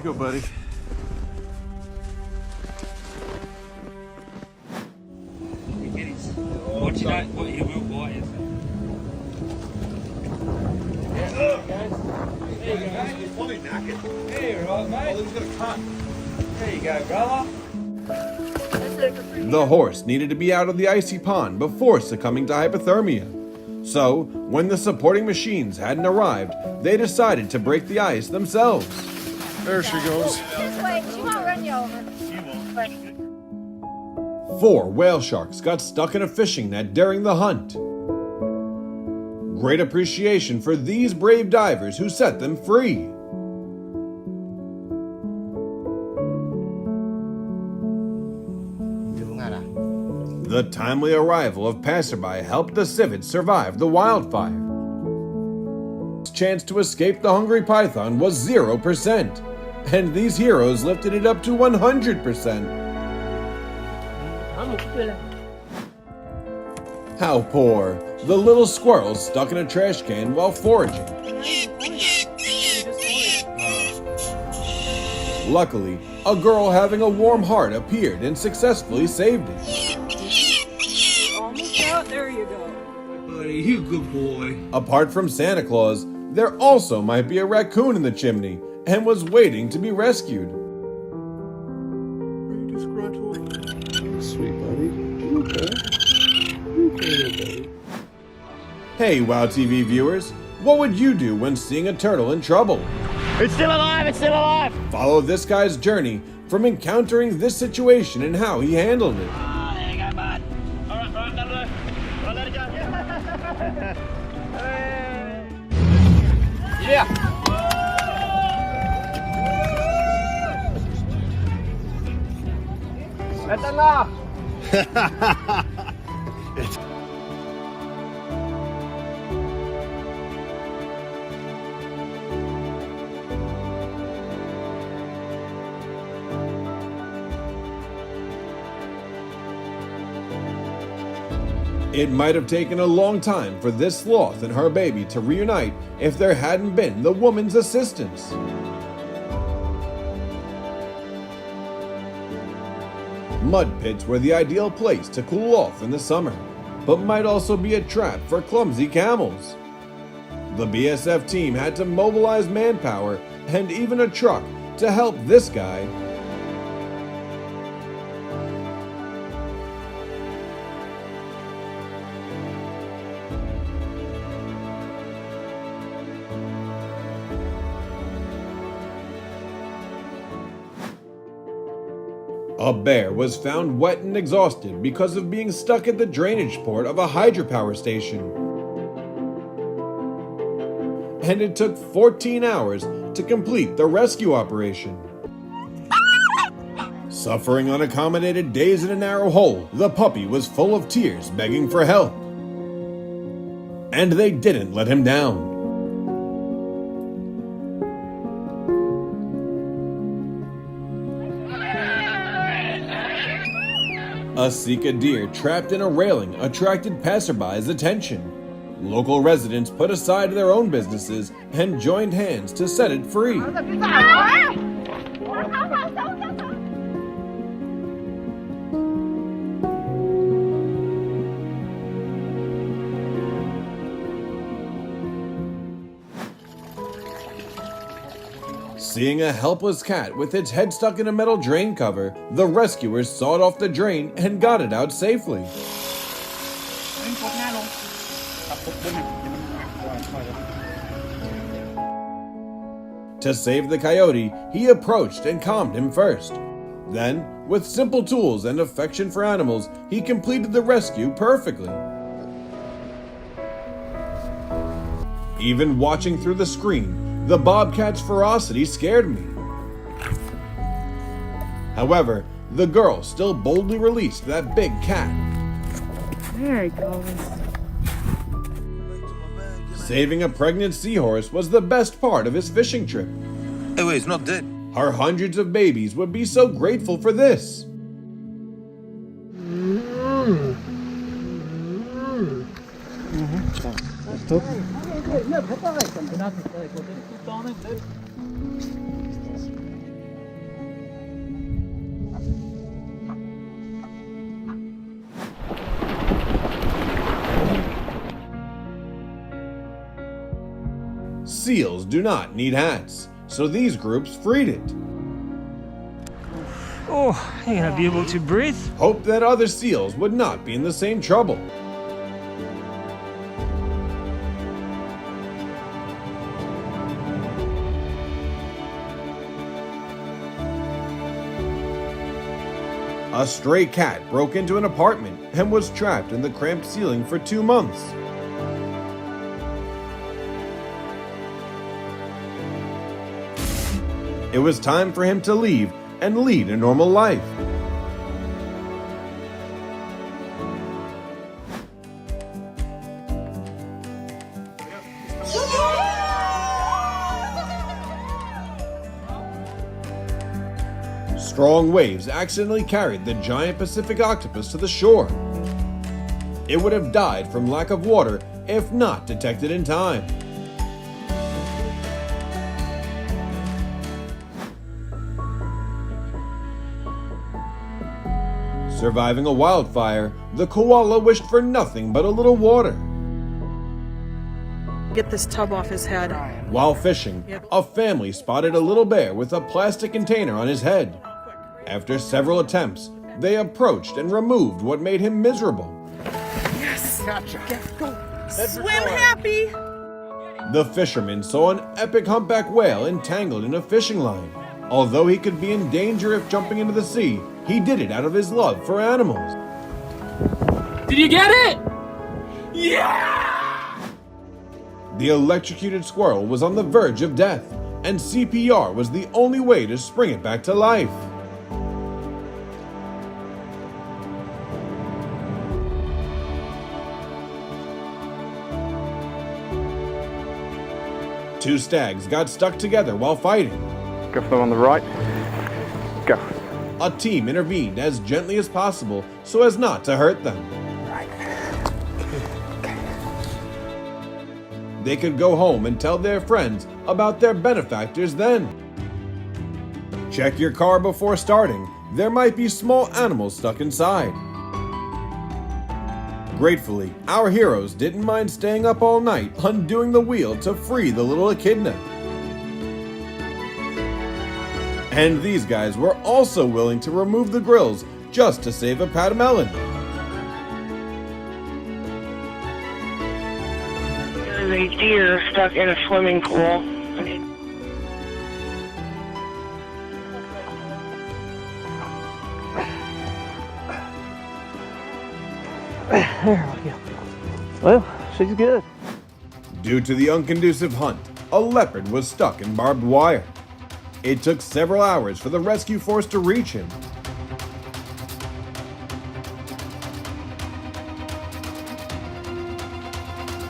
go, buddy. What you know? What you will buy is Hey, right, mate. He's gonna cut. There you go, brother. The horse needed to be out of the icy pond before succumbing to hypothermia. So, when the supporting machines hadn't arrived, they decided to break the ice themselves. There she goes. This way, she won't run you over. 4 whale sharks got stuck in a fishing net during the hunt. Great appreciation for these brave divers who set them free. The timely arrival of passerby helped the civets survive the wildfire. Chance to escape the hungry python was 0%, and these heroes lifted it up to 100%. How poor! The little squirrel stuck in a trash can while foraging. Luckily, a girl having a warm heart appeared and successfully saved it. There you go. Buddy, you good boy. Apart from Santa Claus, there also might be a raccoon in the chimney and was waiting to be rescued. Are you disgruntled? Sweet buddy. You okay? You okay, buddy? Hey, WOW TV viewers, what would you do when seeing a turtle in trouble? It's still alive! It's still alive! Follow this guy's journey from encountering this situation and how he handled it. There you go, bud. Alright, that'll do. Right, let it go. Yeah! Vänta now! It might have taken a long time for this sloth and her baby to reunite if there hadn't been the woman's assistance. Mud pits were the ideal place to cool off in the summer, but might also be a trap for clumsy camels. The BSF team had to mobilize manpower and even a truck to help this guy. A bear was found wet and exhausted because of being stuck at the drainage port of a hydropower station. And it took 14 hours to complete the rescue operation. Suffering unaccommodated days in a narrow hole, the puppy was full of tears begging for help. And they didn't let him down. A Sika deer trapped in a railing attracted passerbys' attention. Local residents put aside their own businesses and joined hands to set it free. Seeing a helpless cat with its head stuck in a metal drain cover, the rescuers sawed off the drain and got it out safely. To save the coyote, he approached and calmed him first. Then, with simple tools and affection for animals, he completed the rescue perfectly. Even watching through the screen, the bobcat's ferocity scared me. However, the girl still boldly released that big cat. There it goes. Saving a pregnant seahorse was the best part of his fishing trip. Oh, wait, it's not dead. Her hundreds of babies would be so grateful for this. Seals do not need hats, so these groups freed it. Oh, you're gonna be able to breathe? Hope that other seals would not be in the same trouble. A stray cat broke into an apartment and was trapped in the cramped ceiling for 2 months. It was time for him to leave and lead a normal life. Strong waves accidentally carried the giant Pacific octopus to the shore. It would have died from lack of water if not detected in time. Surviving a wildfire, the koala wished for nothing but a little water. Get this tub off his head. While fishing, a family spotted a little bear with a plastic container on his head. After several attempts, they approached and removed what made him miserable. Yes! Gotcha. Go. Swim happy! The fisherman saw an epic humpback whale entangled in a fishing line. Although he could be in danger if jumping into the sea, he did it out of his love for animals. Did you get it? Yeah! The electrocuted squirrel was on the verge of death, and CPR was the only way to spring it back to life. Two stags got stuck together while fighting. Go for them on the right. Go. A team intervened as gently as possible so as not to hurt them. They could go home and tell their friends about their benefactors then. Check your car before starting. There might be small animals stuck inside. Gratefully, our heroes didn't mind staying up all night undoing the wheel to free the little echidna. And these guys were also willing to remove the grills just to save a patamelon. There's a deer stuck in a swimming pool. There we go. Well, she's good. Due to the unconducive hunt, a leopard was stuck in barbed wire. It took several hours for the rescue force to reach him.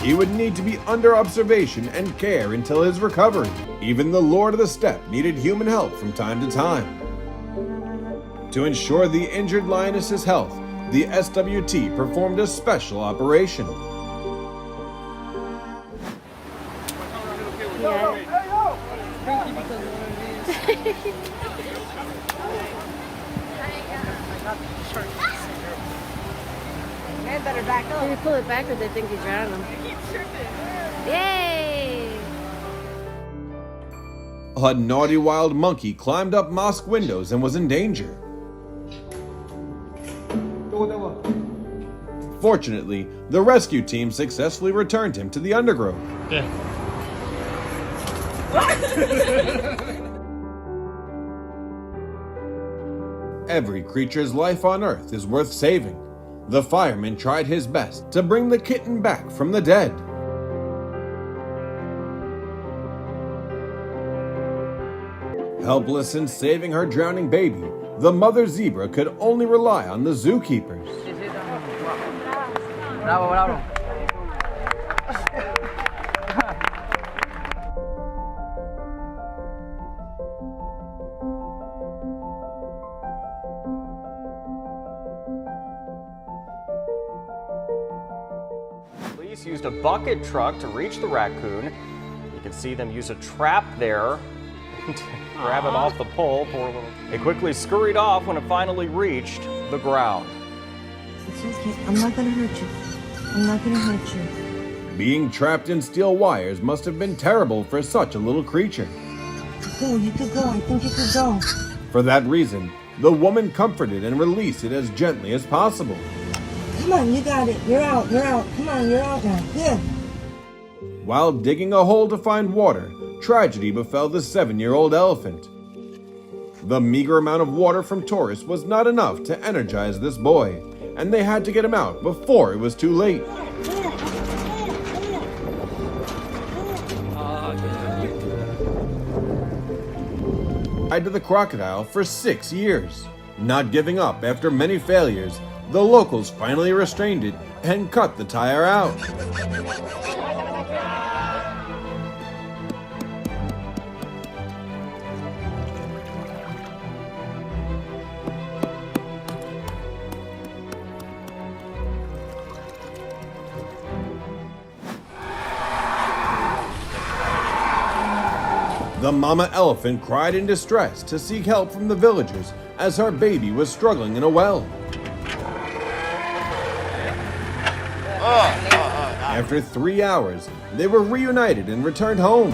He would need to be under observation and care until his recovery. Even the Lord of the Steppe needed human help from time to time. To ensure the injured lioness's health, the SWT performed a special operation. Man better back up. If you pull it backwards, they think you drowned them. Yay! A naughty wild monkey climbed up mosque windows and was in danger. Fortunately, the rescue team successfully returned him to the undergrowth. Every creature's life on Earth is worth saving. The fireman tried his best to bring the kitten back from the dead. Helpless in saving her drowning baby, the mother zebra could only rely on the zookeepers. Bravo, bravo. Police used a bucket truck to reach the raccoon. You can see them use a trap there to grab him off the pole. Poor little. They quickly scurried off when it finally reached the ground. It's okay. I'm not gonna hurt you. I'm not gonna hurt you. Being trapped in steel wires must have been terrible for such a little creature. Oh, you could go. I think you could go. For that reason, the woman comforted and released it as gently as possible. Come on, you got it. You're out. You're out. Come on, you're out now. Good. While digging a hole to find water, tragedy befell the 7-year-old elephant. The meager amount of water from tourists was not enough to energize this boy, and they had to get him out before it was too late. Tied to the crocodile for 6 years. Not giving up after many failures, the locals finally restrained it and cut the tire out. The mama elephant cried in distress to seek help from the villagers as her baby was struggling in a well. After 3 hours, they were reunited and returned home.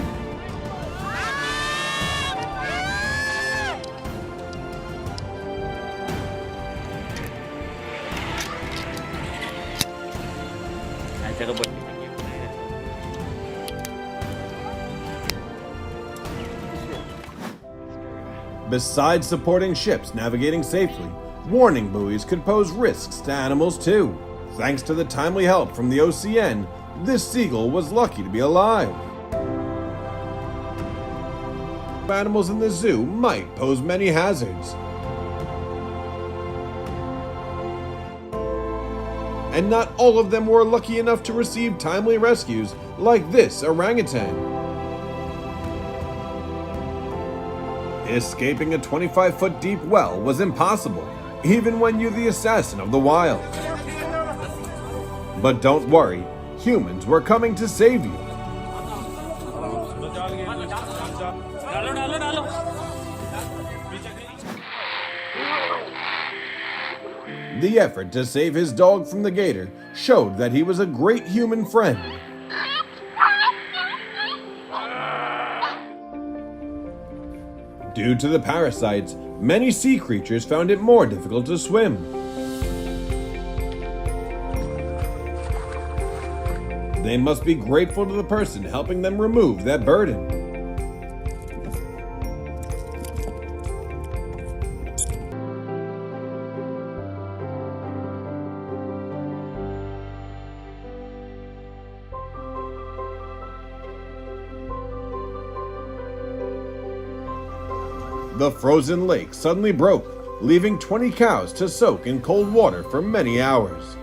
Besides supporting ships navigating safely, warning buoys could pose risks to animals too. Thanks to the timely help from the OCN, this seagull was lucky to be alive. Animals in the zoo might pose many hazards. And not all of them were lucky enough to receive timely rescues like this orangutan. Escaping a 25-foot deep well was impossible, even when you're the assassin of the wild. But don't worry, humans were coming to save you. The effort to save his dog from the gator showed that he was a great human friend. Due to the parasites, many sea creatures found it more difficult to swim. They must be grateful to the person helping them remove that burden. The frozen lake suddenly broke, leaving 20 cows to soak in cold water for many hours.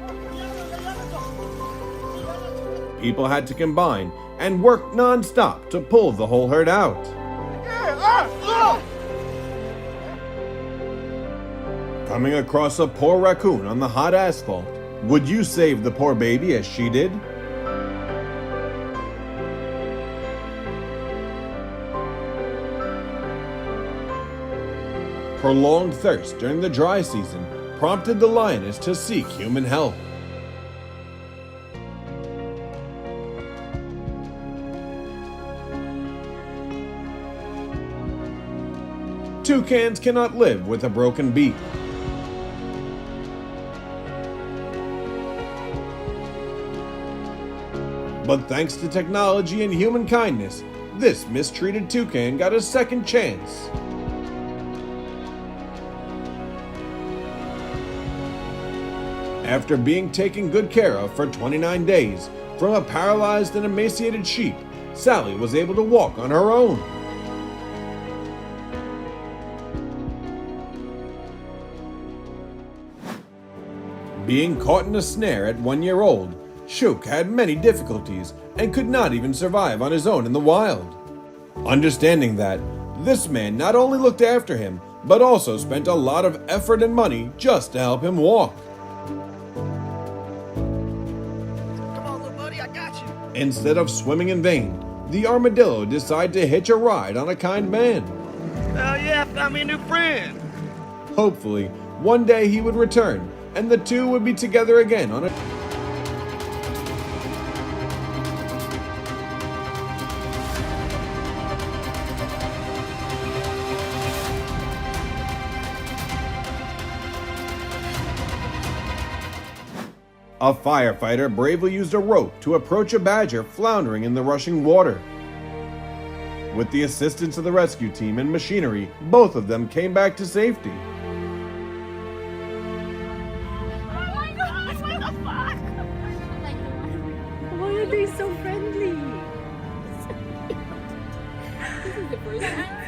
People had to combine and work non-stop to pull the whole herd out. Coming across a poor raccoon on the hot asphalt, would you save the poor baby as she did? Prolonged thirst during the dry season prompted the lioness to seek human help. Toucans cannot live with a broken beak. But thanks to technology and human kindness, this mistreated toucan got a second chance. After being taken good care of for 29 days, from a paralyzed and emaciated sheep, Sally was able to walk on her own. Being caught in a snare at 1 year old, Shook had many difficulties and could not even survive on his own in the wild. Understanding that, this man not only looked after him, but also spent a lot of effort and money just to help him walk. Instead of swimming in vain, the armadillo decided to hitch a ride on a kind man. Hell yeah, I found me a new friend. Hopefully, one day he would return, and the two would be together again on a... A firefighter bravely used a rope to approach a badger floundering in the rushing water. With the assistance of the rescue team and machinery, both of them came back to safety. Why are they so friendly? This is the first time.